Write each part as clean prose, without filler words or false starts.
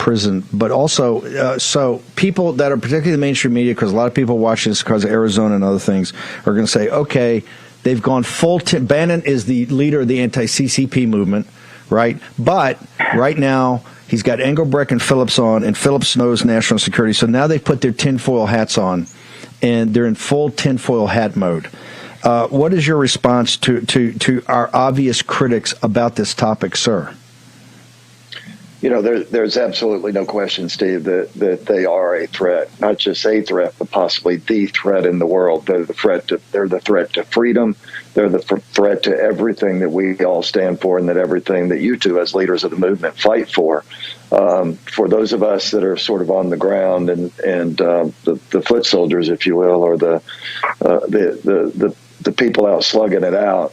prison, but also so people that are particularly the mainstream media, because a lot of people watching this because of Arizona and other things, are going to say, okay, they've gone full. Bannon is the leader of the anti-CCP movement, right? But right now he's got Engelbrecht and Phillips on, and Phillips knows national security. So now they put their tinfoil hats on, and they're in full tinfoil hat mode. What is your response to our obvious critics about this topic, sir? You know, there's absolutely no question, Steve, that they are a threat, not just a threat, but possibly the threat in the world. They're the threat to freedom. They're the threat to everything that we all stand for, and that everything that you two as leaders of the movement fight for. For those of us that are sort of on the ground and the foot soldiers, if you will, or the people out slugging it out,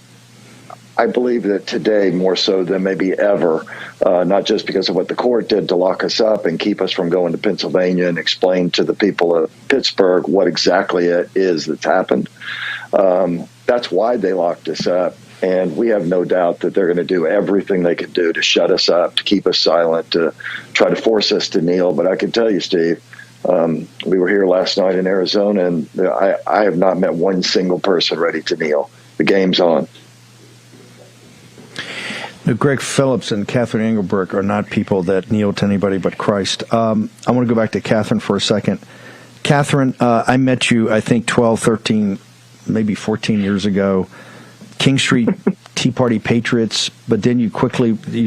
I believe that today, more so than maybe ever, not just because of what the court did to lock us up and keep us from going to Pennsylvania and explain to the people of Pittsburgh what exactly it is that's happened. That's why they locked us up. And we have no doubt that they're going to do everything they can do to shut us up, to keep us silent, to try to force us to kneel. But I can tell you, Steve, we were here last night in Arizona, and I have not met one single person ready to kneel. The game's on. Now, Greg Phillips and Catherine Engelbrecht are not people that kneel to anybody but Christ. I want to go back to Catherine for a second. Catherine, I met you, I think, 12, 13, maybe 14 years ago. King Street Tea Party Patriots, but then you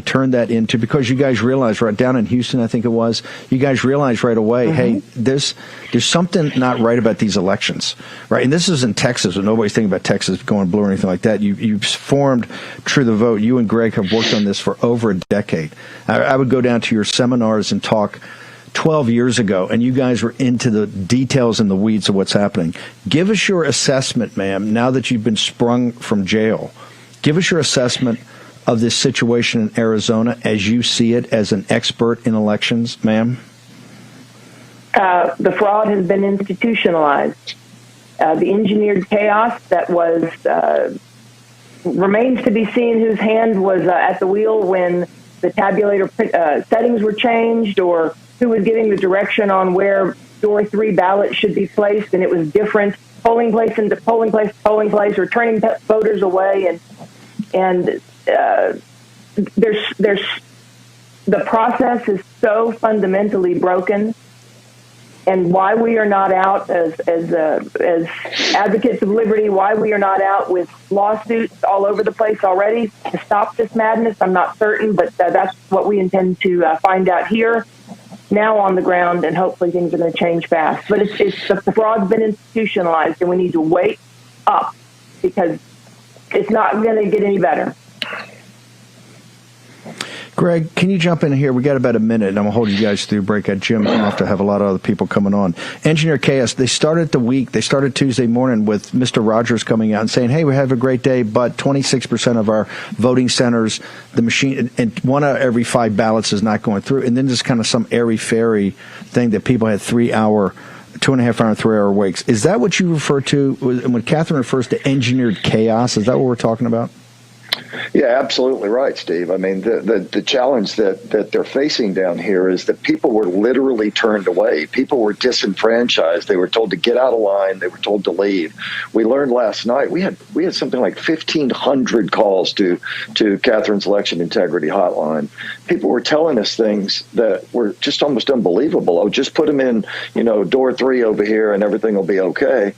turned that into, because you guys realized right down in Houston, I think it was, you guys realized right away, hey, there's something not right about these elections, right? And this is in Texas, and nobody's thinking about Texas going blue or anything like that. You've formed True the Vote. You and Greg have worked on this for over a decade. I would go down to your seminars and talk 12 years ago, and you guys were into the details and the weeds of what's happening. Give us your assessment, ma'am, now that you've been sprung from jail. Give us your assessment of this situation in Arizona as you see it as an expert in elections, ma'am. The fraud has been institutionalized. The engineered chaos that was remains to be seen whose hand was at the wheel when the tabulator settings were changed, or who was giving the direction on where door 3 ballots should be placed, and it was different polling place into polling place to polling place, or turning voters away, and there's the process is so fundamentally broken. And why we are not out as advocates of liberty, why we are not out with lawsuits all over the place already to stop this madness, I'm not certain, but that's what we intend to find out here, now on the ground, and hopefully things are going to change fast. But the fraud's been institutionalized, and we need to wake up, because it's not going to get any better. Greg, can you jump in here? We got about a minute, and I'm going to hold you guys through break. At Jim off to have a lot of other people coming on. Engineer Chaos, they started Tuesday morning with Mr. Rogers coming out and saying, hey, we have a great day, but 26% of our voting centers, the machine, and 1 out of every 5 ballots is not going through. And then just kind of some airy-fairy thing that people had 2.5 hour, 3 hour waits. Is that what you refer to when Catherine refers to engineered chaos? Is that what we're talking about? Yeah, absolutely right, Steve. I mean, the challenge that they're facing down here is that people were literally turned away. People were disenfranchised. They were told to get out of line. They were told to leave. We learned last night we had something like 1,500 calls to Catherine's election integrity hotline. People were telling us things that were just almost unbelievable. Oh, just put them in, door 3 over here, and everything will be okay.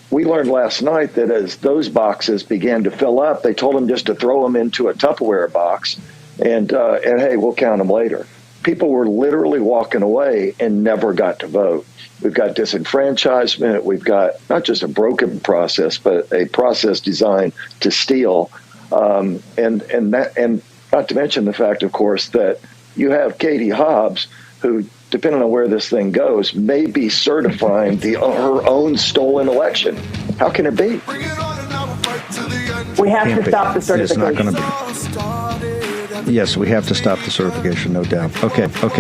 We learned last night that as those boxes began to fill up, they told them just to throw them into a Tupperware box and hey, we'll count them later. People were literally walking away and never got to vote. We've got disenfranchisement. We've got not just a broken process, but a process designed to steal. And not to mention the fact, of course, that you have Katie Hobbs, who, depending on where this thing goes, may be certifying her own stolen election. How can it be? We have to stop the certification. It's not going to be. Yes, we have to stop the certification, no doubt. Okay.